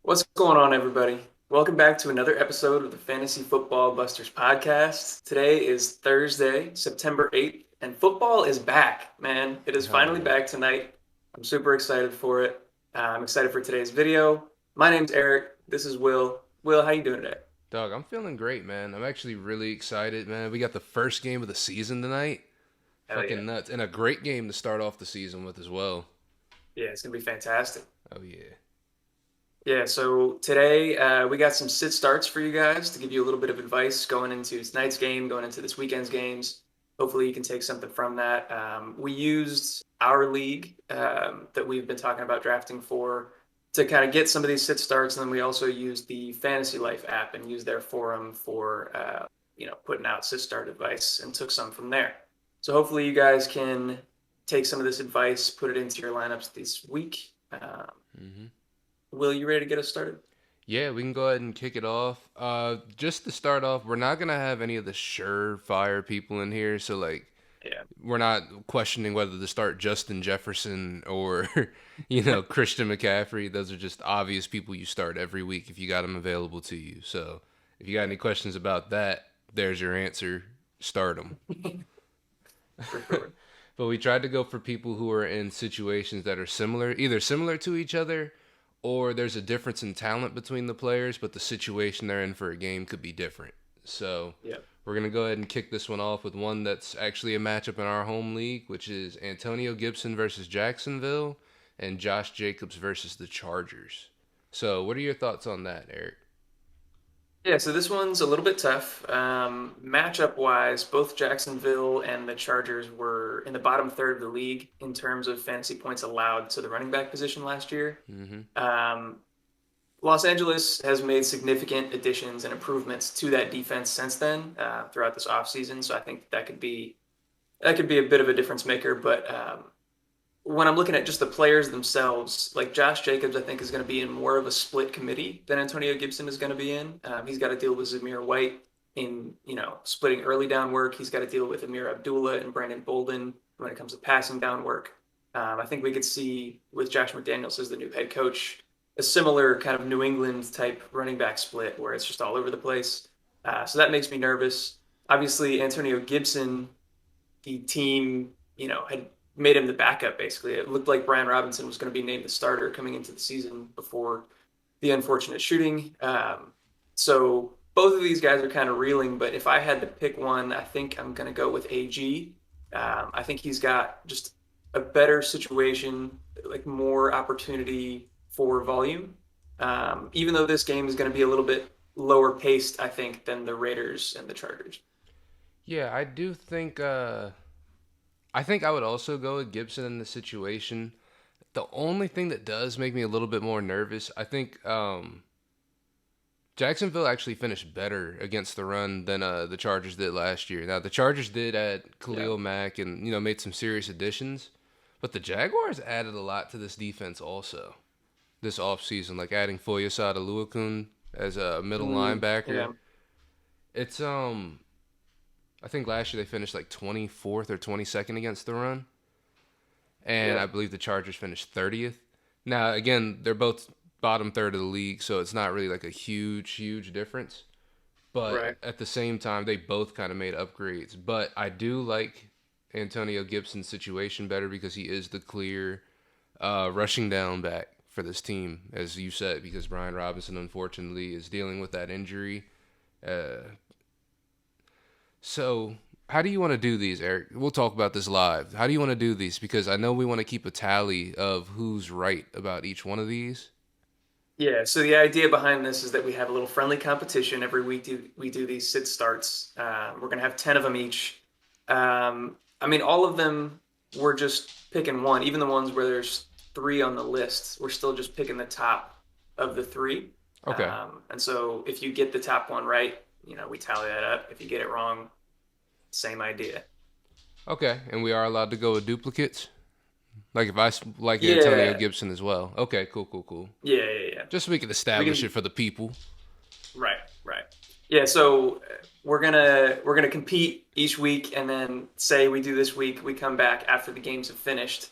What's going on, everybody? Welcome back to another episode of the Fantasy Football Busters podcast. Today is Thursday, September 8th, and football is back, man. It is Hell finally yeah. back tonight. I'm super excited for it. I'm excited for today's video. My name's Eric. This is Will. Will, how you doing today? Dog, I'm feeling great, man. I'm actually really excited, man. We got the first game of the season tonight. Hell yeah. Fucking nuts. And a great game to start off the season with as well. Yeah, it's gonna be fantastic. Oh, yeah. Yeah, so today we got some sit starts for you guys to give you a little bit of advice going into tonight's game, going into this weekend's games. Hopefully, you can take something from that. We used our league that we've been talking about drafting for to kind of get some of these sit starts, and then we also used the Fantasy Life app and used their forum for putting out sit start advice and took some from there. So hopefully, you guys can take some of this advice, put it into your lineups this week. hmm Will, you ready to get us started? Yeah, we can go ahead and kick it off. Just to start off, we're not going to have any of the surefire people in here. So, like, Yeah. we're not questioning whether to start Justin Jefferson or, Christian McCaffrey. Those are just obvious people you start every week if you got them available to you. So, if you got any questions about that, there's your answer. Start them. For sure. But we tried to go for people who are in situations that are similar, either similar to each other or there's a difference in talent between the players, but the situation they're in for a game could be different. So Yeah. we're going to go ahead and kick this one off with one that's actually a matchup in our home league, which is Antonio Gibson versus Jacksonville and Josh Jacobs versus the Chargers. So, what are your thoughts on that, Eric? Yeah, so this one's a little bit tough. Matchup wise, both Jacksonville and the Chargers were in the bottom third of the league in terms of fantasy points allowed to the running back position last year. Mm-hmm. Um, Los Angeles has made significant additions and improvements to that defense since then throughout this offseason. So I think that could be a bit of a difference maker. But when I'm looking at just the players themselves, like Josh Jacobs, I think is going to be in more of a split committee than Antonio Gibson is going to be in. He's got to deal with Zamir White in splitting early down work. He's got to deal with Amir Abdullah and Brandon Bolden when it comes to passing down work. I think we could see with Josh McDaniels as the new head coach a similar kind of New England type running back split where it's just all over the place. So that makes me nervous. Obviously, Antonio Gibson, the team, had made him the backup basically. It looked like Brian Robinson was going to be named the starter coming into the season before the unfortunate shooting. So both of these guys are kind of reeling, but if I had to pick one, I think I'm going to go with AG. I think he's got just a better situation, like more opportunity for volume. Even though this game is going to be a little bit lower paced, I think, than the Raiders and the Chargers. Yeah, I do think. I think I would also go with Gibson in this situation. The only thing that does make me a little bit more nervous, I think Jacksonville actually finished better against the run than the Chargers did last year. Now the Chargers did add Yeah. Khalil Mack and made some serious additions, but the Jaguars added a lot to this defense also this offseason, like adding Foyesade Oluokun as a middle linebacker. Yeah. It's I think last year they finished like 24th or 22nd against the run, and Yeah. I believe the Chargers finished 30th. Now, again, they're both bottom third of the league, so it's not really like a huge difference. But Right. at the same time, they both kind of made upgrades. But I do like Antonio Gibson's situation better because he is the clear rushing down back for this team, as you said, because Brian Robinson unfortunately is dealing with that injury. Uh, so, how do you want to do these, Eric? We'll talk about this live. How do you want to do these? Because I know we want to keep a tally of who's right about each one of these. Yeah. So the idea behind this is that we have a little friendly competition every week. We do these sit starts. We're gonna have 10 of them each. I mean, all of them. We're just picking one. Even the ones where there's three on the list, we're still just picking the top of the three. Okay. And so if you get the top one right, we tally that up. If you get it wrong, same idea. Okay. And we are allowed to go with duplicates? Like if like Antonio Yeah. Gibson as well. Okay, cool. Yeah. Yeah. Yeah. Just so we can We establish can. it for the people. Right. Right. Yeah. So we're gonna compete each week, and then say we do this week, we come back after the games have finished.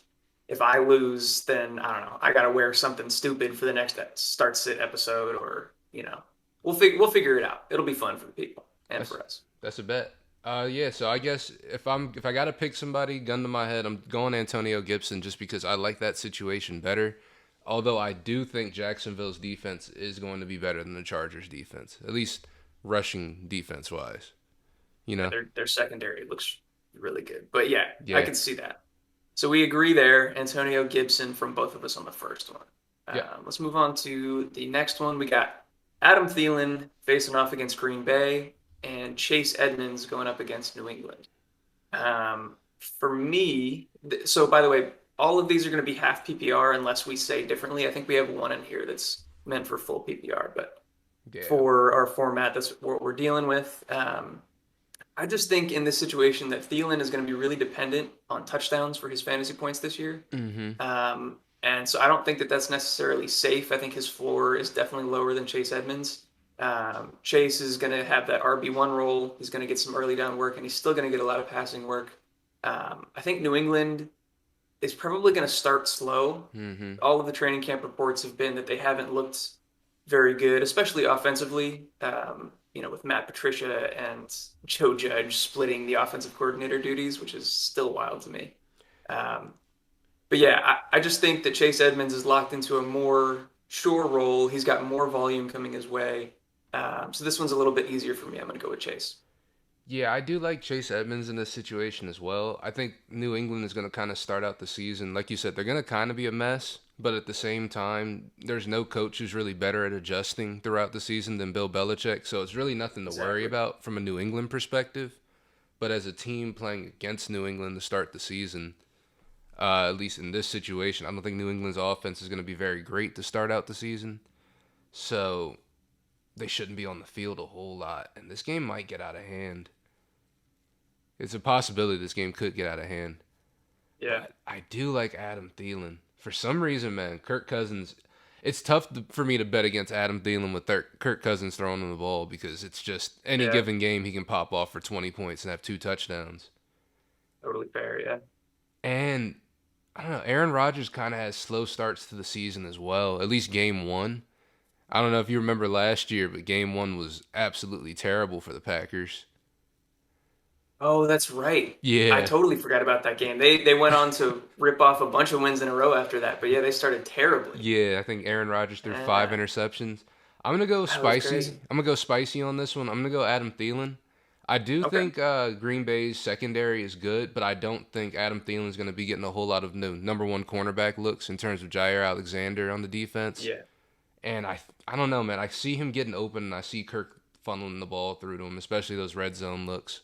if I lose, then I don't know. I got to wear something stupid for the next start sit episode, or we'll figure it out. It'll be fun for the people and That's for us. that's a bet. Yeah. So I guess if I gotta pick somebody, gun to my head, I'm going Antonio Gibson just because I like that situation better. Although I do think Jacksonville's defense is going to be better than the Chargers' defense, at least rushing defense wise. You Yeah, know? their secondary looks really good. But yeah, I Yeah. can see that. So we agree there. Antonio Gibson from both of us on the first one. Yeah. Let's move on to the next one. We got Adam Thielen facing off against Green Bay and Chase Edmonds going up against New England. For me, so by the way, all of these are going to be half PPR unless we say differently. I think we have one in here that's meant for full PPR, but Yeah. for our format, that's what we're dealing with. I just think in this situation that Thielen is going to be really dependent on touchdowns for his fantasy points this year. Mm-hmm. And so I don't think that that's necessarily safe. I think his floor is definitely lower than Chase Edmonds. Chase is going to have that RB1 role. He's going to get some early down work, and he's still going to get a lot of passing work. I think New England is probably going to start slow. Mm-hmm. All of the training camp reports have been that they haven't looked very good, especially offensively. With Matt Patricia and Joe Judge splitting the offensive coordinator duties, which is still wild to me. Um, but yeah, I just think that Chase Edmonds is locked into a more sure role. He's got more volume coming his way. So this one's a little bit easier for me. I'm going to go with Chase. Yeah, I do like Chase Edmonds in this situation as well. I think New England is going to kind of start out the season. Like you said, they're going to kind of be a mess, but at the same time, there's no coach who's really better at adjusting throughout the season than Bill Belichick. So it's really nothing to worry Exactly. about from a New England perspective. But as a team playing against New England to start the season, at least in this situation, I don't think New England's offense is going to be very great to start out the season. So they shouldn't be on the field a whole lot. And this game might get out of hand. It's a possibility this game could get out of hand. Yeah. But I do like Adam Thielen. For some reason, man, Kirk Cousins. It's tough for me to bet against Adam Thielen with Kirk Cousins throwing him the ball because it's just any Yeah. given game he can pop off for 20 points and have two touchdowns. Totally fair. Yeah. And I don't know, Aaron Rodgers kind of has slow starts to the season as well, at least game one. I don't know if you remember last year, but game one was absolutely terrible for the Packers. Oh, that's right. I Yeah, totally forgot about that game. They went on to rip off a bunch of wins in a row after that. But yeah, they started terribly. yeah, I think Aaron Rodgers threw five Uh, interceptions. I'm gonna go that was spicy. crazy. I'm gonna go spicy on this one. I'm gonna go Adam Thielen. I do Okay. think Green Bay's secondary is good, but I don't think Adam Thielen's gonna be getting a whole lot of new number one cornerback looks in terms of Jair Alexander on the defense. Yeah. And I don't know, man. I see him getting open, and I see Kirk funneling the ball through to him, especially those red zone looks.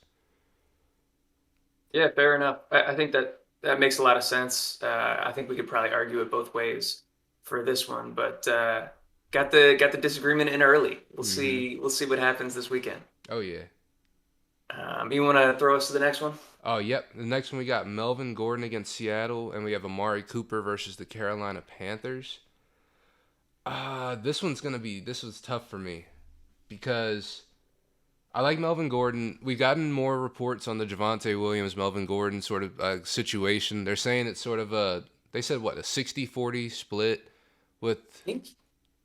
Yeah, fair enough. I think that that makes a lot of sense. I think we could probably argue it both ways for this one, but got the disagreement in early. Mm-hmm. We'll see what happens this weekend. Oh yeah. You want to throw us to the next one? Oh yep. The next one we got Melvin Gordon against Seattle, and we have Amari Cooper versus the Carolina Panthers. This was tough for me because I like Melvin Gordon. We've gotten more reports on the Javante Williams Melvin Gordon sort of situation. They're saying it's sort of they said what, a 60-40 split with, I think.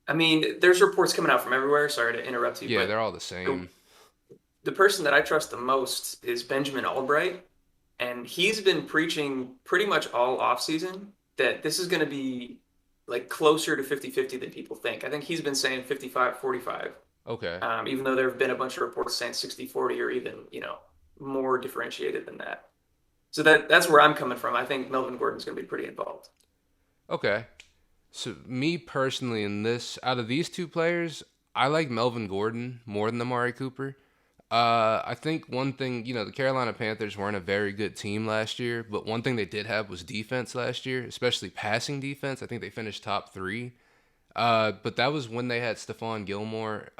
I mean, there's reports coming out from everywhere. Sorry to interrupt you, yeah, but they're all the the, same. the person that I trust the most is Benjamin Albright, and he's been preaching pretty much all offseason that this is going to be like closer to 50-50 than people think. I think he's been saying 55-45, Okay. even though there have been a bunch of reports saying 60-40 or even, more differentiated than that. So that's where I'm coming from. I think Melvin Gordon's going to be pretty involved. Okay. So me personally in this out of these two players, I like Melvin Gordon more than Amari Cooper. I think one thing, the Carolina Panthers weren't a very good team last year, but one thing they did have was defense last year, especially passing defense. I think they finished top three. But that was when they had Stephon Gilmore.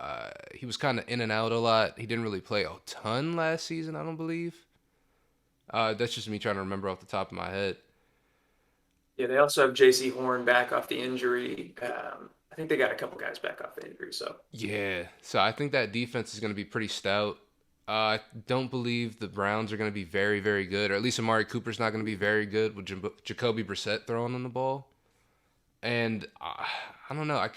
He was kind of in and out a lot. He didn't really play a ton last season, I don't believe. That's just me trying to remember off the top of my head. Yeah, they also have J.C. Horn back off the injury. I think they got a couple guys back off the injury. So Yeah, so I think that defense is going to be pretty stout. I don't believe the Browns are going to be very, very good, or at least Amari Cooper's not going to be very good with Jacoby Brissett throwing on the ball. And I don't know. I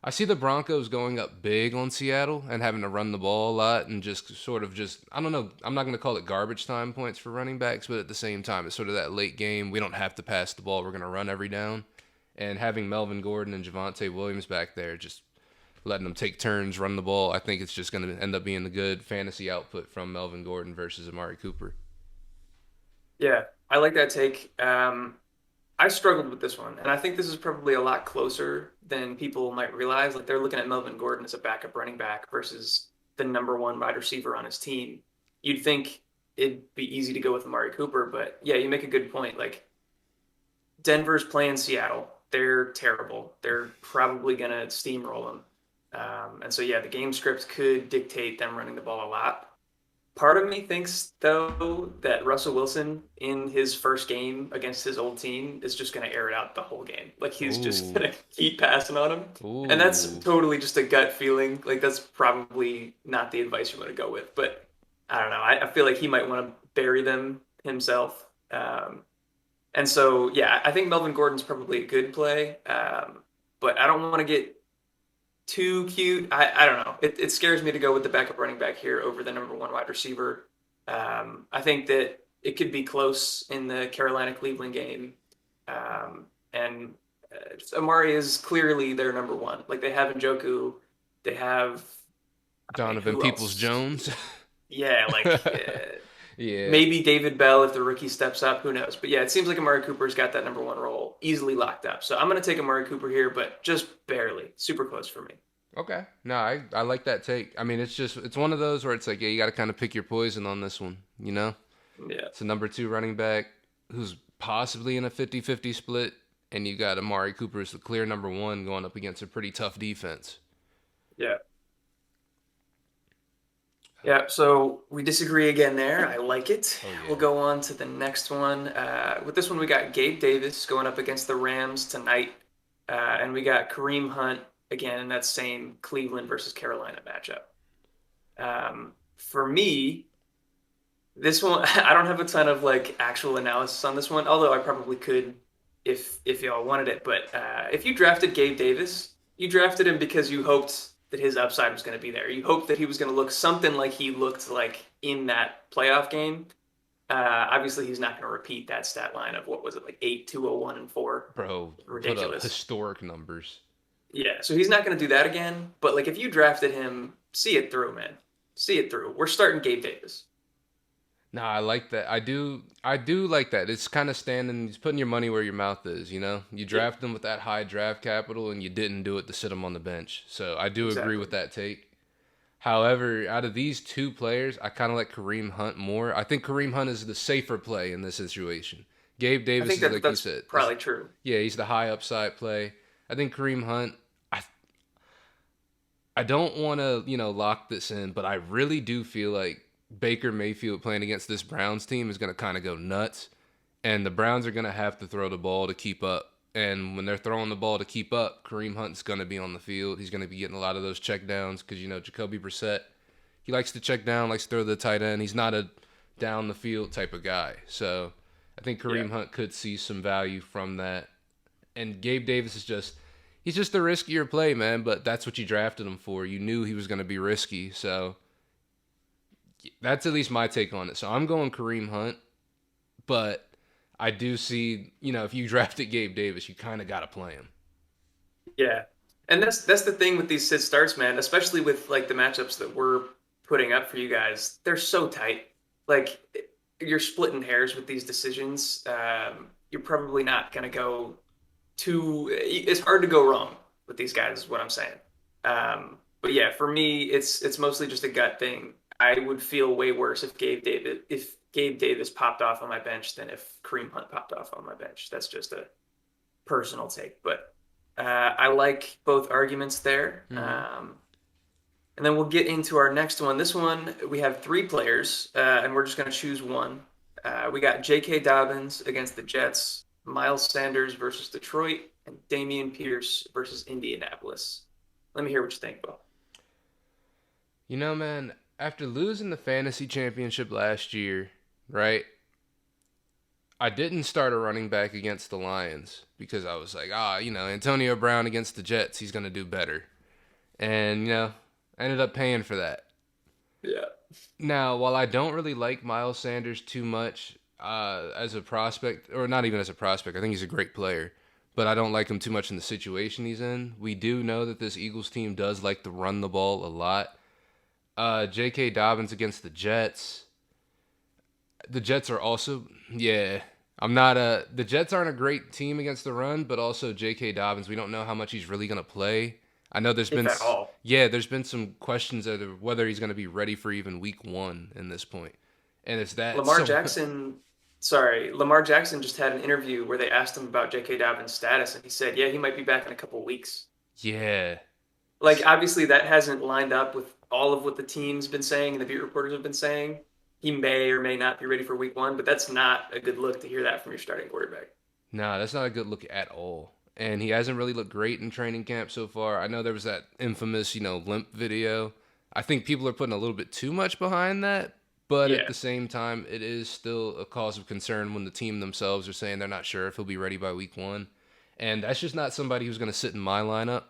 see the Broncos going up big on Seattle and having to run the ball a lot and just sort of just I don't know. I'm not going to call it garbage time points for running backs, but at the same time, it's sort of that late game. We don't have to pass the ball. We're going to run every down. And having Melvin Gordon and Javonte Williams back there, just letting them take turns run the ball, I think it's just going to end up being a good fantasy output from Melvin Gordon versus Amari Cooper. Yeah, I like that take. I struggled with this one, and I think this is probably a lot closer than people might realize. Like they're looking at Melvin Gordon as a backup running back versus the number one wide receiver on his team. You'd think it'd be easy to go with Amari Cooper, but yeah, you make a good point. Like Denver's playing Seattle. They're terrible. They're probably gonna steamroll them. And so yeah, the game script could dictate them running the ball a lot. Part of me thinks, though, that Russell Wilson in his first game against his old team is just going to air it out the whole game. Like he's just Ooh, going to keep passing on him. And that's ooh. totally just a gut feeling. Like that's probably not the advice you want to go with. But I don't know. I feel like he might want to bury them himself. And so, yeah, I think Melvin Gordon's probably a good play. But I don't want to get too cute. I don't know. It scares me to go with the backup running back here over the number one wide receiver. I think that it could be close in the Carolina Cleveland game. And Amari is clearly their number one. Like they have Njoku, they have, I mean, Donovan who Peoples else? Jones. Yeah, like Yeah. maybe David Bell if the rookie steps up. Who knows? But yeah, it seems like Amari Cooper's got that number one role easily locked up. So I'm going to take Amari Cooper here, but just barely. Super close for me. Okay. No, I like that take. I mean, it's one of those where it's like, yeah, you got to kind of pick your poison on this one, you know? Yeah. It's a number 2 running back who's possibly in a 50-50 split and you got Amari Cooper as the clear number 1 going up against a pretty tough defense. Yeah. Yeah, so we disagree again there. I like it. Oh We'll yeah. go on to the next one. With this one, we got Gabe Davis going up against the Rams tonight. And we got Kareem Hunt again in that same Cleveland versus Carolina matchup. For me, this one, I don't have a ton of like actual analysis on this one, although I probably could if y'all wanted it. But if you drafted Gabe Davis, you drafted him because you hoped that his upside was going to be there. You hoped that he was going to look something like he looked like in that playoff game. Obviously, he's not going to repeat that stat line of what was it like 8, 201, and 4. Bro, put up Ridiculous. historic numbers. Yeah, so he's not going to do that again. But like if you drafted him, see it through, man. See it through. We're starting Gabe Davis. Nah, I like that. I do like that. It's kind of standing, he's putting your money where your mouth is, you know? You Yeah, draft him with that high draft capital and you didn't do it to sit him on the bench. So I do agree exactly. with that take. However, out of these two players, I kind of like Kareem Hunt more. I think Kareem Hunt is the safer play in this situation. Gabe I Davis think is that like you that's said. probably true. Yeah, he's the high upside play. I think Kareem Hunt. I don't want to lock this in, but I really do feel like Baker Mayfield playing against this Browns team is going to kind of go nuts, and the Browns are going to have to throw the ball to keep up. And when they're throwing the ball to keep up, Kareem Hunt's going to be on the field. He's going to be getting a lot of those check downs because Jacoby Brissett, he likes to check down, likes to throw to the tight end. He's not a down the field type of guy. So I think Yeah. Kareem Hunt could see some value from that. And Gabe Davis is just he's just a riskier play, man, but that's what you drafted him for. You knew he was going to be risky. So that's at least my take on it. So I'm going Kareem Hunt, but I do see, if you drafted Gabe Davis, you kind of got to play him. Yeah. And that's the thing with these sit starts, man, especially with like the matchups that we're putting up for you guys. They're so tight. Like you're splitting hairs with these decisions. You're probably not going to go too it's hard to go wrong with these guys is what I'm saying. But yeah, for me it's mostly just a gut thing. I would feel way worse if Gabe Davis popped off on my bench than if Kareem Hunt popped off on my bench. That's just a personal take, but I like both arguments there. Mm-hmm. And then we'll get into our next one. This one, we have three players, and we're just going to choose one. We got J.K. Dobbins against the Jets, Miles Sanders versus Detroit, and Damian Pierce versus Indianapolis. Let me hear what you think, Bo. Man, after losing the fantasy championship last year, right? I didn't start a running back against the Lions because I was like, Antonio Brown against the Jets, he's going to do better. And, I ended up paying for that. Yeah. Now, while I don't really like Miles Sanders too much as a prospect, or not even as a prospect, I think he's a great player, but I don't like him too much in the situation he's in. We do know that this Eagles team does like to run the ball a lot. J.K. Dobbins against the Jets. The Jets are also, yeah. I'm not a. The Jets aren't a great team against the run, but also J.K. Dobbins. We don't know how much he's really gonna play. I know If at all. there's been some questions of whether he's gonna be ready for even week one in this point, and it's that. Lamar So Jackson, Lamar Jackson just had an interview where they asked him about J.K. Dobbins' status, and he said, "Yeah, he might be back in a couple of weeks." yeah, Like, obviously, that hasn't lined up with all of what the team's been saying and the beat reporters have been saying. He may or may not be ready for week one, but that's not a good look to hear that from your starting quarterback. nah, that's not a good look at all. And he hasn't really looked great in training camp so far. I know there was that infamous, limp video. I think people are putting a little bit too much behind that, but at Yeah. the same time, it is still a cause of concern when the team themselves are saying they're not sure if he'll be ready by week one. And that's just not somebody who's going to sit in my lineup.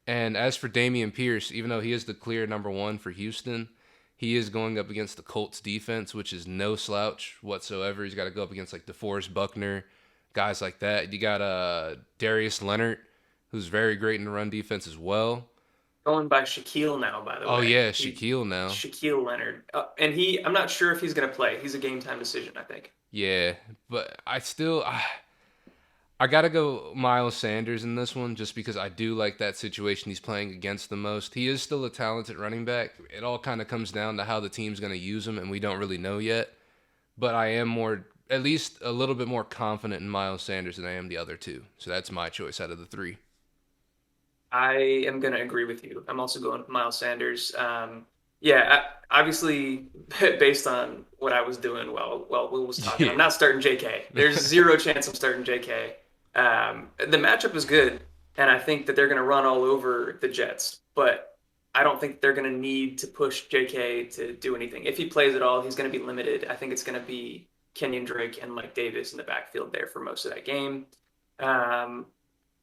And as for Damian Pierce, even though he is the clear number one for Houston, he is going up against the Colts defense, which is no slouch whatsoever. He's got to go up against like DeForest Buckner, guys like that. You got Darius Leonard, who's very great in the run defense as well. Going by Shaquille now, by the Oh way. yeah, He Shaquille now. Shaquille Leonard. And I'm not sure if he's going to play. He's a game time decision, I think. Yeah, but I gotta go Miles Sanders in this one just because I do like that situation he's playing against the most. He is still a talented running back. It all kind of comes down to how the team's going to use him, and we don't really know yet. But I am at least a little bit more confident in Miles Sanders than I am the other two. So that's my choice out of the three. I am going to agree with you. I'm also going with Miles Sanders. Yeah, obviously, based on what I was doing while Will was talking, I'm Yeah. not starting JK. There's zero chance I'm starting JK. The matchup is good, and I think that they're going to run all over the Jets, but I don't think they're going to need to push JK to do anything. If he plays at all, he's going to be limited. I think it's going to be Kenyon Drake and Mike Davis in the backfield there for most of that game. Um,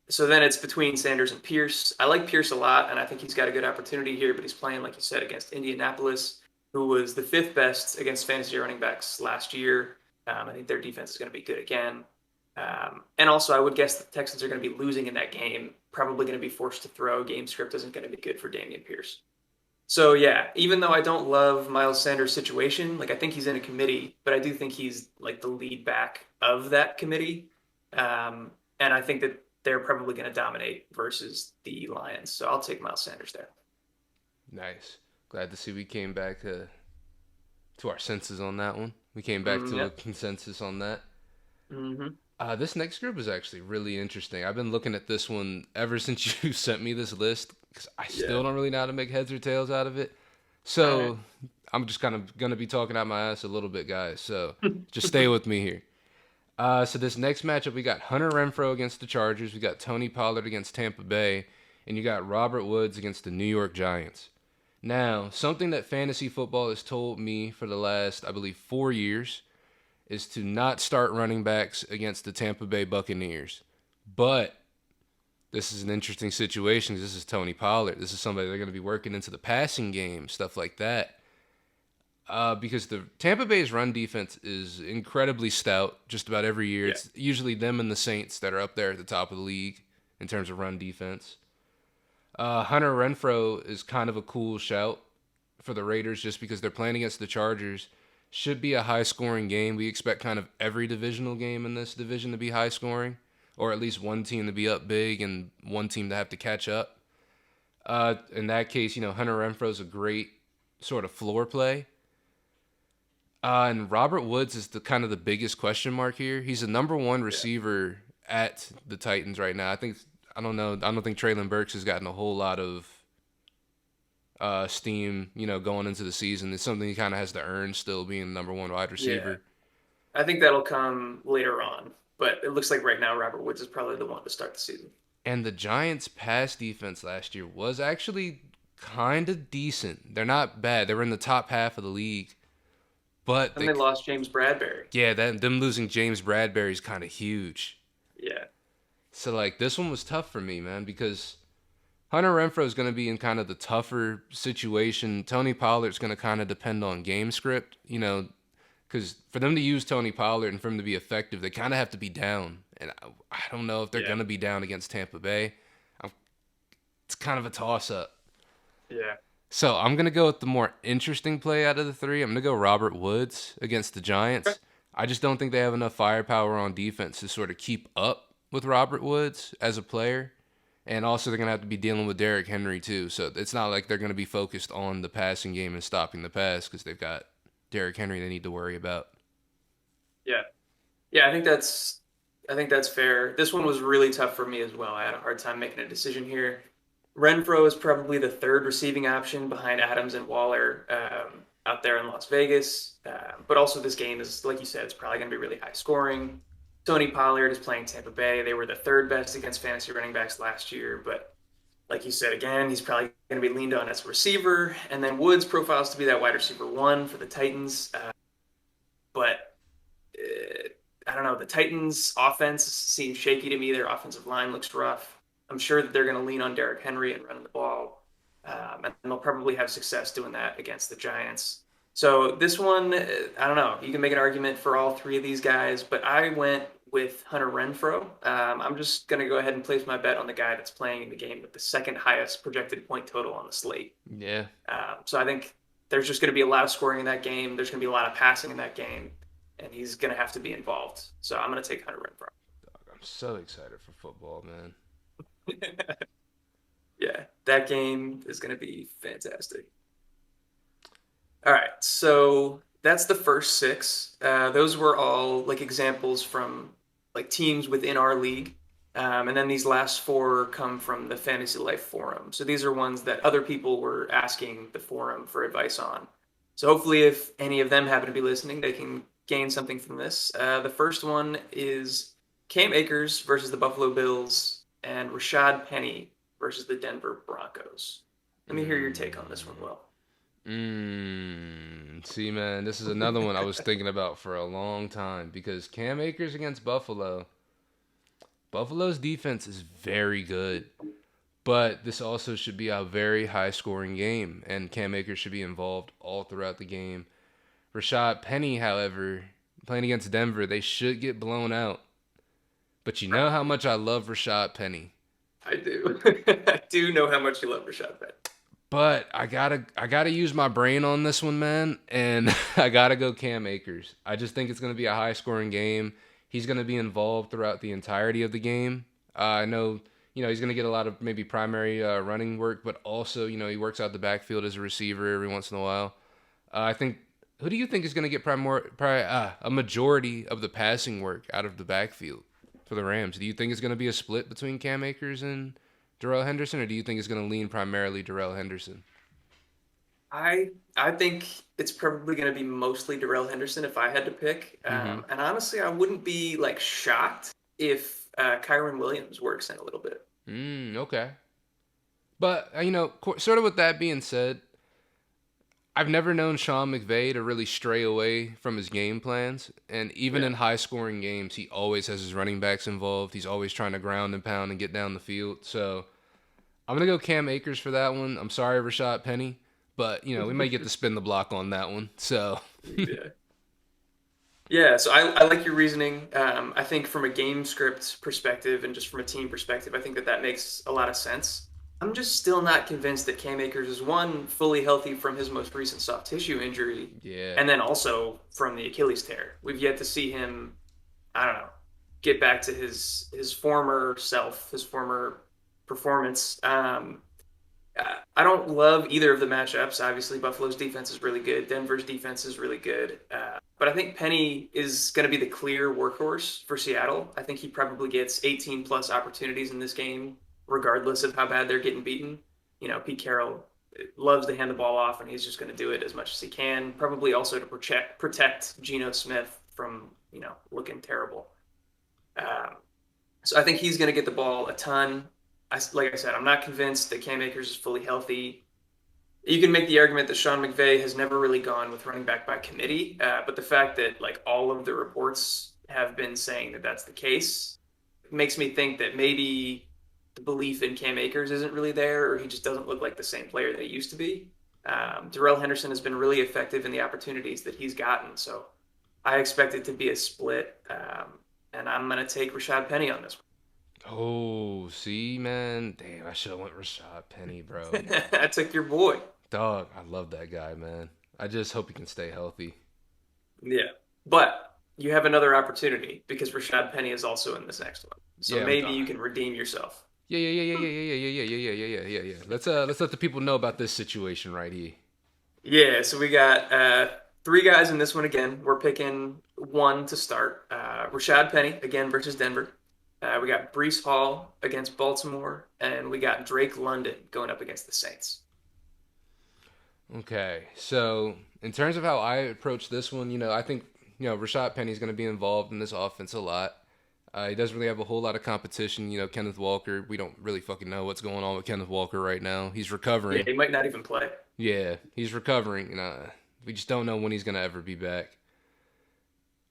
so then it's between Sanders and Pierce. I like Pierce a lot, and I think he's got a good opportunity here, but he's playing, like you said, against Indianapolis, who was the fifth best against fantasy running backs last year. I think their defense is going to be good again. And also, I would guess the Texans are going to be losing in that game, probably going to be forced to throw. Game script isn't going to be good for Damian Pierce. So yeah, even though I don't love Miles Sanders' situation, like I think he's in a committee, but I do think he's like the lead back of that committee. And I think that they're probably going to dominate versus the Lions. So I'll take Miles Sanders there. Nice. Glad to see we came back to our senses on that one. We came back to a Yep. consensus on that. Mm-hmm. This next group is actually really interesting. I've been looking at this one ever since you sent me this list because I Yeah. still don't really know how to make heads or tails out of it. All right. So I'm just kind of gonna be talking out my ass a little bit, guys. So just stay with me here. So this next matchup, we got Hunter Renfro against the Chargers. We got Tony Pollard against Tampa Bay, and you got Robert Woods against the New York Giants. Now, something that fantasy football has told me for the last, I believe, 4 years is to not start running backs against the Tampa Bay Buccaneers. But this is an interesting situation. This is Tony Pollard. This is somebody they're going to be working into the passing game, stuff like that. Because the Tampa Bay's run defense is incredibly stout just about every year. Yeah. It's usually them and the Saints that are up there at the top of the league in terms of run defense. Hunter Renfro is kind of a cool shout for the Raiders just because they're playing against the Chargers. Should be a high scoring game. We expect kind of every divisional game in this division to be high scoring, or at least one team to be up big and one team to have to catch up. In that case, Hunter Renfro is a great sort of floor play. And Robert Woods is the kind of the biggest question mark here. He's the number one Yeah. receiver at the Titans right now. I don't know. I don't think Traylon Burks has gotten a whole lot of steam, going into the season. It's something he kind of has to earn still being the number one wide Yeah. receiver. I think that'll come later on, but it looks like right now Robert Woods is probably the one to start the season. And the Giants' pass defense last year was actually kind of decent. They're not bad. They were in the top half of the league, but And they, they lost James Bradbury. yeah, them losing James Bradbury is kind of huge. Yeah, So like this one was tough for me, man, because Hunter Renfro is going to be in kind of the tougher situation. Tony Pollard's going to kind of depend on game script, because for them to use Tony Pollard and for him to be effective, they kind of have to be down. And I don't know if they're yeah, going to be down against Tampa Bay. I'm, it's kind of a toss up. yeah. So I'm going to go with the more interesting play out of the three. I'm going to go Robert Woods against the Okay. Giants. I just don't think they have enough firepower on defense to sort of keep up with Robert Woods as a player. And also, they're going to have to be dealing with Derrick Henry, too. So it's not like they're going to be focused on the passing game and stopping the pass because they've got Derrick Henry they need to worry about. Yeah, yeah. I think that's fair. This one was really tough for me as well. I had a hard time making a decision here. Renfro is probably the third receiving option behind Adams and Waller out there in Las Vegas. But also, this game is, like you said, it's probably going to be really high scoring. Tony Pollard is playing Tampa Bay. They were the third best against fantasy running backs last year, but like you said again, he's probably going to be leaned on as a receiver. And then Woods profiles to be that wide receiver one for the Titans. But I don't know. The Titans' offense seems shaky to me. Their offensive line looks rough. I'm sure that they're going to lean on Derrick Henry and running the ball, and they'll probably have success doing that against the Giants. So this one, I don't know. You can make an argument for all three of these guys, but I went with Hunter Renfro. I'm just going to go ahead and place my bet on the guy that's playing in the game with the second highest projected point total on the slate. Yeah. So I think there's just going to be a lot of scoring in that game. There's going to be a lot of passing in that game, and he's going to have to be involved. So I'm going to take Hunter I'm so excited for football, man. Renfro. Yeah, that game is going to be fantastic. All right, so that's the first six. Those were all like examples from like teams within our league. And then these last four come from the Fantasy Life Forum. So these are ones that other people were asking the forum for advice on. So hopefully, if any of them happen to be listening, they can gain something from this. The first one is Cam Akers versus the Buffalo Bills and Rashad Penny versus the Denver Broncos. Let me hear your take on this one, Mm. Will. See, man, this is another one I was thinking about for a long time because Cam Akers against Buffalo. Buffalo's defense is very good, but this also should be a very high scoring game, and Cam Akers should be involved all throughout the game. Rashad Penny, however, playing against Denver, they should get blown out. But you know how much I love Rashad Penny. I do. I do know how much you love Rashad Penny. But I gotta use my brain on this one, man, and I gotta go Cam Akers. I just think it's gonna be a high scoring game. He's gonna be involved throughout the entirety of the game. I know, he's gonna get a lot of maybe primary running work, but also, he works out the backfield as a receiver every once in a while. I think. Who do you think is gonna get a majority of the passing work out of the backfield for the Rams? Do you think it's gonna be a split between Cam Akers and Darrell Henderson, or do you think it's going to lean primarily Darrell Henderson? I think it's probably going to be mostly Darrell Henderson if I had to pick. Mm-hmm. And honestly, I wouldn't be like shocked if Kyron Williams works in a little bit. Okay. But, sort of with that being said, I've never known Sean McVay to really stray away from his game plans. And even Yeah. in high scoring games, he always has his running backs involved. He's always trying to ground and pound and get down the field. So I'm going to go Cam Akers for that one. I'm sorry, Rashad Penny. But, we might get to spin the block on that one. So, Yeah. Yeah, so I like your reasoning. I think from a game script perspective and just from a team perspective, I think that that makes a lot of sense. I'm just still not convinced that Cam Akers is one fully healthy from his most recent soft tissue injury, yeah. and then also from the Achilles tear. We've yet to see him, I don't know, get back to his former self, his former performance. I don't love either of the matchups. Obviously, Buffalo's defense is really good. Denver's defense is really good. But I think Penny is going to be the clear workhorse for Seattle. I think he probably gets 18 plus opportunities in this game, regardless of how bad they're getting beaten. Pete Carroll loves to hand the ball off, and he's just going to do it as much as he can. Probably also to protect Geno Smith from looking terrible. Um, so I think he's going to get the ball a ton. Like I said, I'm not convinced that Cam Akers is fully healthy. you can make the argument that Sean McVay has never really gone with running back by committee, but the fact that like all of the reports have been saying that that's the case makes me think that maybe the belief in Cam Akers isn't really there, or he just doesn't look like the same player that he used to be. Darrell Henderson has been really effective in the opportunities that he's gotten, so I expect it to be a split, and I'm going to take Rashad Penny on this Oh, see, man. Damn, I should have went Rashad Penny, bro. one. I took your boy. Dog, I love that guy, man. I just hope he can stay healthy. Yeah. But you have another opportunity because Rashad Penny is also in this next one. So Yeah, I'm maybe done. you can redeem yourself. Yeah, yeah, yeah, yeah, yeah, yeah, yeah, yeah, yeah, yeah, yeah, yeah, yeah. Let's let the people know about this situation right here. Yeah, so we got three guys in this one again. We're picking one to start. Rashad Penny again versus Denver. We got Brees Hall against Baltimore, and we got Drake London going up against the Saints. Okay, so in terms of how I approach this one, I think Rashad Penny's going to be involved in this offense a lot. He doesn't really have a whole lot of competition. Kenneth Walker. We don't really fucking know what's going on with Kenneth Walker right now. He's Yeah, recovering. he might not even play. Yeah, he's recovering, and we just don't know when he's going to ever be back.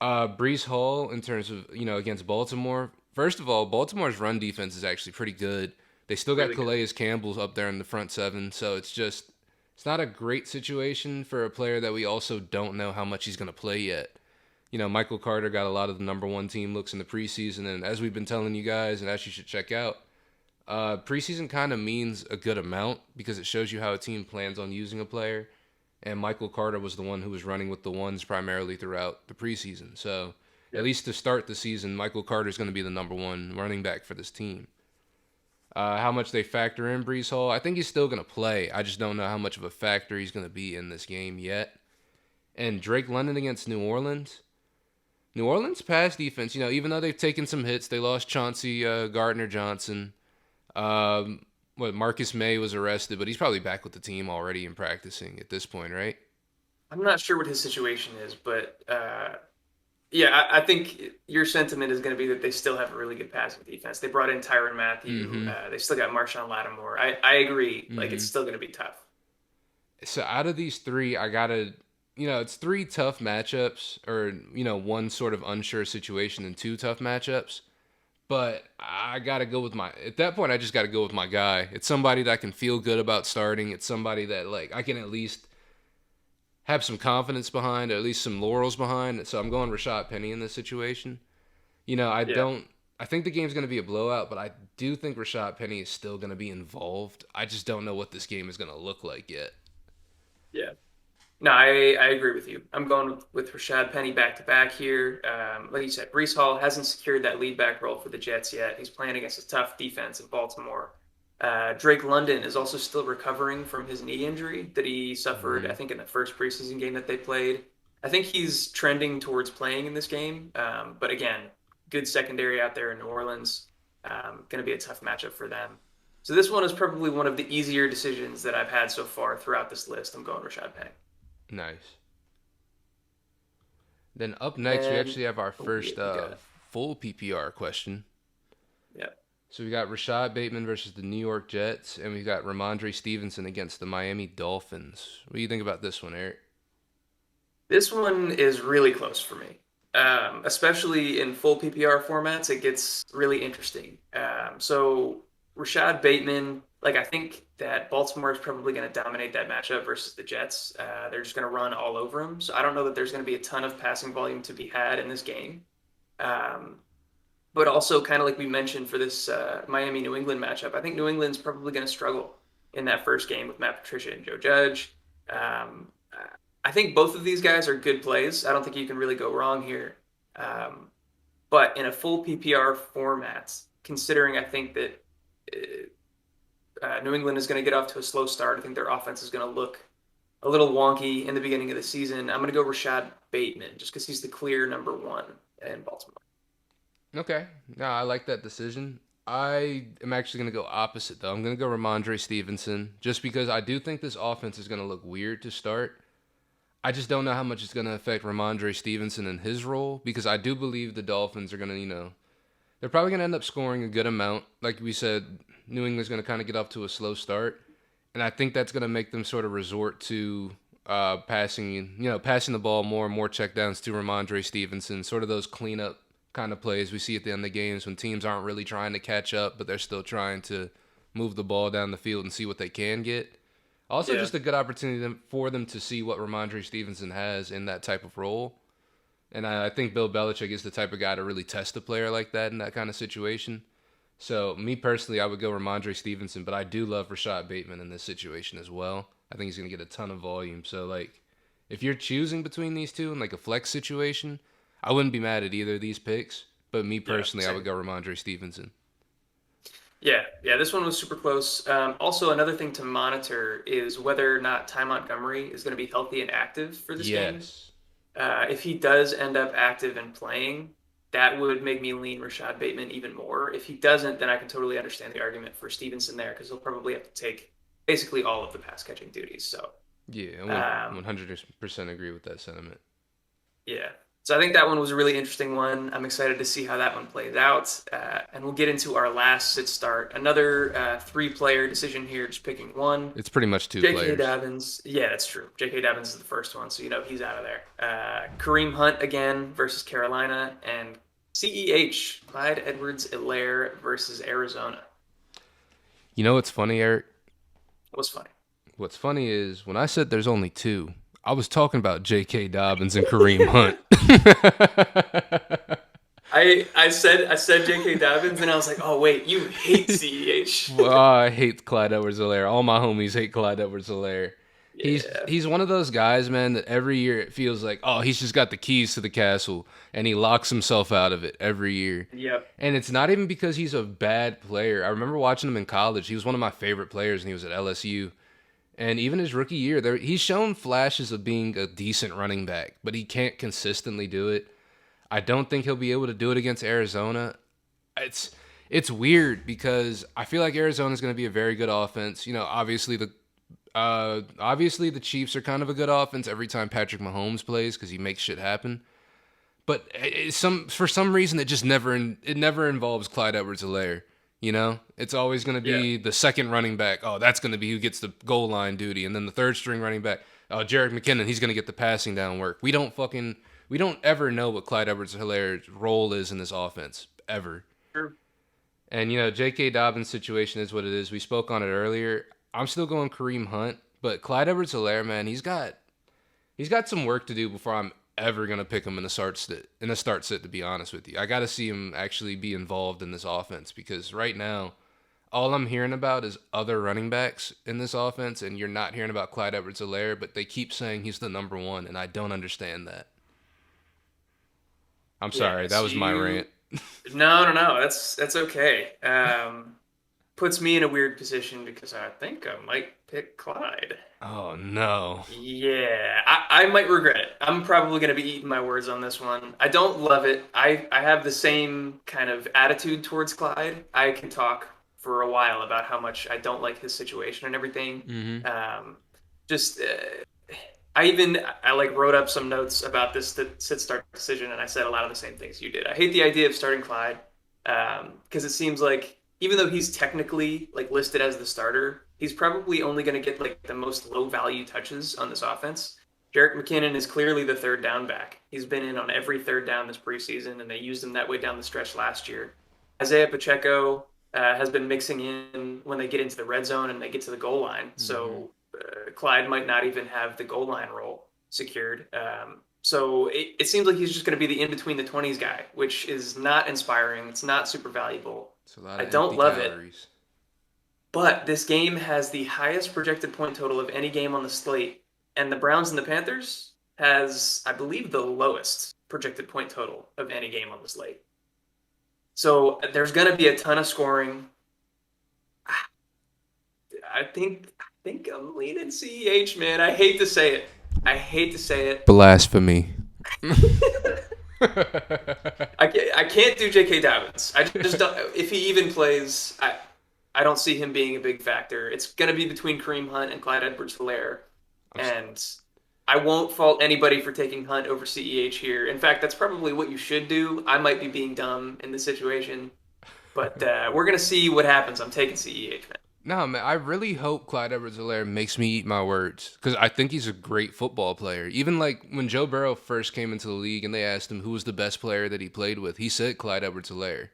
Brees Hall, in terms of against Baltimore. First of all, Baltimore's run defense is actually pretty good. They still got Really good. Calais Campbell up there in the front seven, so it's not a great situation for a player that we also don't know how much he's going to play yet. Michael Carter got a lot of the number one team looks in the preseason, and as we've been telling you guys, and as you should check out, preseason kind of means a good amount because it shows you how a team plans on using a player. And Michael Carter was the one who was running with the ones primarily throughout the preseason. So, at Yep. least to start the season, Michael Carter is going to be the number one running back for this team. How much they factor in Brees Hall, I think he's still going to play. I just don't know how much of a factor he's going to be in this game yet. And Drake London against New Orleans. New Orleans pass defense, even though they've taken some hits, they lost Chauncey Gardner Johnson. Marcus May was arrested, but he's probably back with the team already and practicing at this point, right? I'm not sure what his situation is, but yeah, I think your sentiment is going to be that they still have a really good passing defense. They brought in Tyrann Mathieu. Mm-hmm. They still got Marshawn Lattimore. I agree. Like it's Mm-hmm. still going to be tough. So out of these three, I gotta, it's three tough matchups, or one sort of unsure situation and two tough matchups. But I gotta go with at that point, I just gotta go with my guy. It's somebody that I can feel good about starting. It's somebody that like I can at least have some confidence behind, or at least some laurels behind. So I'm going Rashad Penny in this situation. I Yeah, don't. I think the game's going to be a blowout, but I do think Rashad Penny is still going to be involved. I just don't know what this game is going to look like yet. yeah. No, I agree with you. I'm going with Rashad Penny back to back here. Like you said, Brees Hall hasn't secured that lead back role for the Jets yet. He's playing against a tough defense in Baltimore. Drake London is also still recovering from his knee injury that he suffered, I Hmm. think, in the first preseason game that they played. I think he's trending towards playing in this game. But again, good secondary out there in New Orleans. Going to be a tough matchup for them. So this one is probably one of the easier decisions that I've had so far throughout this list. I'm going Rashad Penny. Nice. Then up And next, we then, actually have our oh yeah, first you got it. full PPR question. Yeah. So we got Rashad Bateman versus the New York Jets, and we got Ramondre Stevenson against the Miami Dolphins. What do you think about this one, Eric? This one is really close for me. Especially in full PPR formats, it gets really interesting. So Rashad Bateman, like I think that Baltimore is probably going to dominate that matchup versus the Jets. They're just going to run all over him. So I don't know that there's going to be a ton of passing volume to be had in this game. Um, but also, kind of like we mentioned for this Miami New England matchup, I think New England's probably going to struggle in that first game with Matt Patricia and Joe Judge. I think both of these guys are good plays. I don't think you can really go wrong here. Um, but in a full PPR format, considering I think that New England is going to get off to a slow start, I think their offense is going to look a little wonky in the beginning of the season. I'm going to go Rashad Bateman just because he's the clear number one in Baltimore. Okay. No, I like that decision. I am actually going to go opposite, though. I'm going to go Ramondre Stevenson just because I do think this offense is going to look weird to start. I just don't know how much it's going to affect Ramondre Stevenson and his role because I do believe the Dolphins are going to, they're probably going to end up scoring a good amount. Like we said, New England's going to kind of get off to a slow start. and I think that's going to make them sort of resort to passing the ball more checkdowns to Ramondre Stevenson, sort of those cleanup kind of plays we see at the end of the games when teams aren't really trying to catch up, but they're still trying to move the ball down the field and see what they can get. Also, Yeah. just a good opportunity for them to see what Ramondre Stevenson has in that type of role. And I think Bill Belichick is the type of guy to really test a player like that in that kind of situation. So, me personally, I would go Ramondre Stevenson, but I do love Rashad Bateman in this situation as well. I think he's going to get a ton of volume. So, like, if you're choosing between these two in like a flex situation, I wouldn't be mad at either of these picks. But me Yeah. personally, I would Same. go Ramondre Stevenson. Yeah, yeah, this one was super close. Also, another thing to monitor is whether or not Ty Montgomery is going to be healthy and active for this game. Yes. If he does end up active and playing, that would make me lean Rashad Bateman even more. If he doesn't, then I can totally understand the argument for Stevenson there because he'll probably have to take basically all of the pass catching duties. So, Yeah, I would um, 100% agree with that sentiment. yeah. So I think that one was a really interesting one. I'm excited to see how that one plays out. And we'll get into our last sit start. Another three-player decision here, just picking one. It's pretty much two J.K. players. Dobbins. Yeah, that's true. J.K. Dobbins is the first one, so you know he's out of there. Kareem Hunt again versus Carolina, and CEH, Clyde Edwards-Helaire versus Arizona. You know what's funny, Eric? Was funny. What's funny is when I said there's only two, I was talking about J.K. Dobbins and Kareem Hunt. I said J.K. Dobbins, and I was like, oh wait, you hate CEH. Well, I hate Clyde Edwards-Helaire. All my homies hate Clyde Edwards-Helaire. He's Yeah. he's one of those guys, man, that every year it feels like, oh, he's just got the keys to the castle, and he locks himself out of it every year. Yep. And it's not even because he's a bad player. I remember watching him in college. He was one of my favorite players, and he was at LSU. And even his rookie year, he's shown flashes of being a decent running back, but he can't consistently do it. I don't think he'll be able to do it against Arizona. It's it's weird because I feel like Arizona's going to be a very good offense. Obviously the Chiefs are kind of a good offense every time Patrick Mahomes plays because he makes shit happen. But for some reason it never involves Clyde Edwards-Helaire. You know, it's always going to Yeah. be the second running back. Oh, that's going to be who gets the goal line duty, and then the third string running back. Oh, Jerick McKinnon, he's going to get the passing down work. We don't ever know what Clyde Edwards-Helaire's role is in this offense ever. Sure. And J.K. Dobbins' situation is what it is. We spoke on it earlier. I'm still going Kareem Hunt, but Clyde Edwards-Helaire, man, he's got some work to do before I'm ever gonna pick him in a start sit. To be honest with you, I got to see him actually be involved in this offense because right now, all I'm hearing about is other running backs in this offense, and you're not hearing about Clyde Edwards-Helaire. But they keep saying he's the number one, and I don't understand that. I'm Yeah. sorry, that So was my rant. you No, no, no. That's okay. Puts me in a weird position because I think I might pick Clyde. Oh no. Yeah, I might regret it. I'm probably going to be eating my words on this one. I don't love it. I have the same kind of attitude towards Clyde. I can talk for a while about how much I don't like his situation and everything. Mm-hmm. Um, just I like wrote up some notes about this sit start decision, and I said a lot of the same things you did. I hate the idea of starting Clyde because it seems like even though he's technically like listed as the starter, he's probably only going to get like the most low value touches on this offense. Jerick McKinnon is clearly the third down back. He's been in on every third down this preseason, and they used him that way down the stretch last year. Isaiah Pacheco has been mixing in when they get into the red zone and they get to the goal line. Mm-hmm. So Clyde might not even have the goal line role secured. So it seems like he's just going to be the in between the 20s guy, which is not inspiring. It's not super valuable. It's a lot I of don't empty love it, calories. but this game has the highest projected point total of any game on the slate, and the Browns and the Panthers has, I believe, the lowest projected point total of any game on the slate. So there's going to be a ton of scoring. I think I'm leaning CEH, man. I hate to say it. I hate to say it. Blasphemy. I can't do J.K. Dobbins. I just don't. If he even plays, I don't see him being a big factor. It's going to be between Kareem Hunt and Clyde Edwards-Helaire, and I won't fault anybody for taking Hunt over CEH here. In fact, that's probably what you should do. I might be being dumb in this situation, but we're going to see what happens. I'm taking CEH, man. No, man, I really hope Clyde Edwards-Helaire makes me eat my words because I think he's a great football player. Even like when Joe Burrow first came into the league and they asked him who was the best player that he played with, he said Clyde Edwards-Helaire.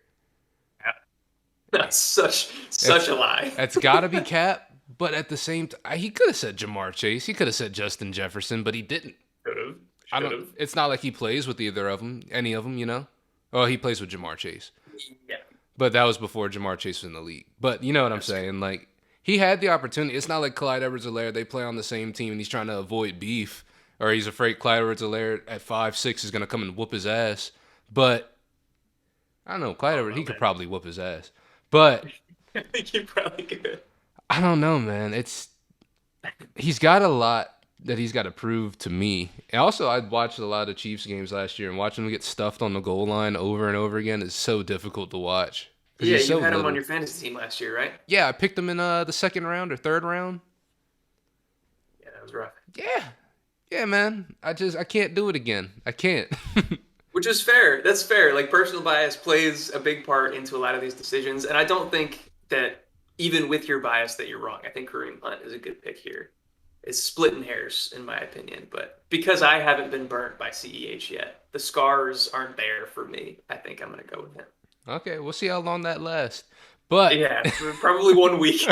Yeah. That's such That's a lie. that's got to be cap, but at the same time, he could have said Jamar Chase, he could have said Justin Jefferson, but he didn't. Could have, I should don't. have. It's not like he plays with either of them, any of them, you know. Oh, he plays with Jamar Chase. Yeah, But that was before Jamar Chase was in the league. But you know what I'm that's true. saying? Like he had the opportunity. It's not like Clyde Edwards-Helaire. They play on the same team, and he's trying to avoid beef, or he's afraid Clyde Edwards-Helaire at 5'6" is gonna come and whoop his ass. But I don't know. I Clyde don't Edwards, know, he could man. probably whoop his ass. But I think you probably could. I don't know, man. He's got a lot that he's got to prove to me. And also, I watched a lot of Chiefs games last year, and watching him get stuffed on the goal line over and over again is so difficult to watch because Yeah, he's you so had him on little. your fantasy team last year, right? Yeah, I picked him in the second round or third round. Yeah, that was rough. Yeah, yeah, man. I can't do it again. I can't. Which is fair. That's fair. Like personal bias plays a big part into a lot of these decisions, and I don't think that even with your bias that you're wrong. I think Kareem Hunt is a good pick here. It's splitting hairs in my opinion, but because I haven't been burnt by CEH yet, the scars aren't there for me. I think I'm gonna go with him. Okay, we'll see how long that lasts. But Yeah, probably 1 week.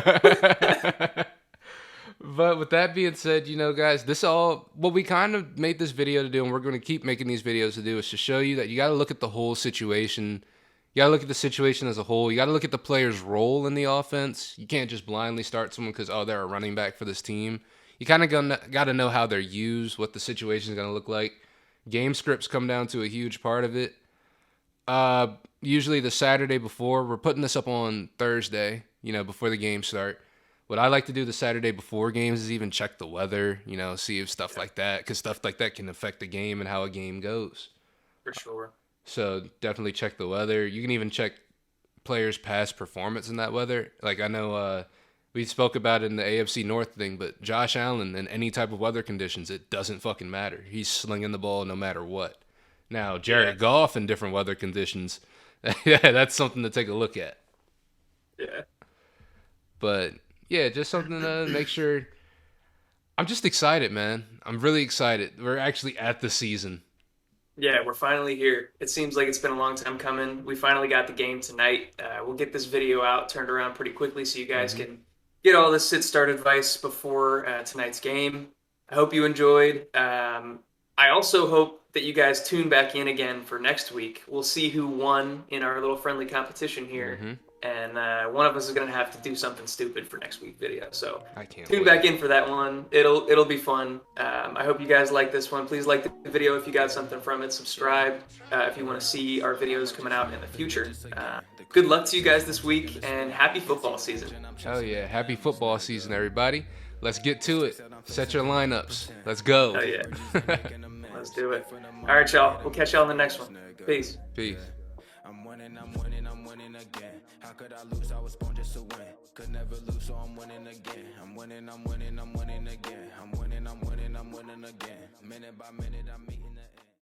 but with that being said, you know, guys, this all what we kind of made this video to do, and we're going to keep making these videos to do, is to show you that you got to look at the whole situation. You got to look at the situation as a whole. You got to look at the player's role in the offense. You can't just blindly start someone because oh, they're a running back for this team. You kind of got to know how they're used, what the situation is going to look like. Game scripts come down to a huge part of it. Usually the Saturday before, we're putting this up on Thursday, you know, before the games start. What I like to do the Saturday before games is even check the weather, you know, see if stuff Yeah, like that, because stuff like that can affect the game and how a game goes. for sure. So definitely check the weather. You can even check players' past performance in that weather. Like I know we spoke about it in the AFC North thing, but Josh Allen in any type of weather conditions, it doesn't fucking matter. He's slinging the ball no matter what. Now, Yeah, Jared Goff in different weather conditions, yeah, that's something to take a look at. yeah. But yeah, just something to make sure. I'm just excited, man. I'm really excited. We're actually at the season. Yeah, we're finally here. It seems like it's been a long time coming. We finally got the game tonight. We'll get this video out, turned around pretty quickly so you guys Hmm. can get all this sit start advice before tonight's game. I hope you enjoyed. I also hope that you guys tune back in again for next week. We'll see who won in our little friendly competition here. Hmm. And one of us is going to have to do something stupid for next week video. So I can't tune wait. back in for that one. It'll be fun. I hope you guys like this one. Please like the video if you got something from it. Subscribe if you want to see our videos coming out in the future. Good luck to you guys this week and happy football season. Oh yeah, happy football season, everybody. Let's get to it. Set your lineups. Let's go. Oh yeah, let's do it. All right, y'all. We'll catch y'all in the next one. Peace. Peace. I'm winning again. How could I lose? I was born just to win. Could never lose, so I'm winning again. I'm winning again. I'm winning again. Minute by minute, I'm meeting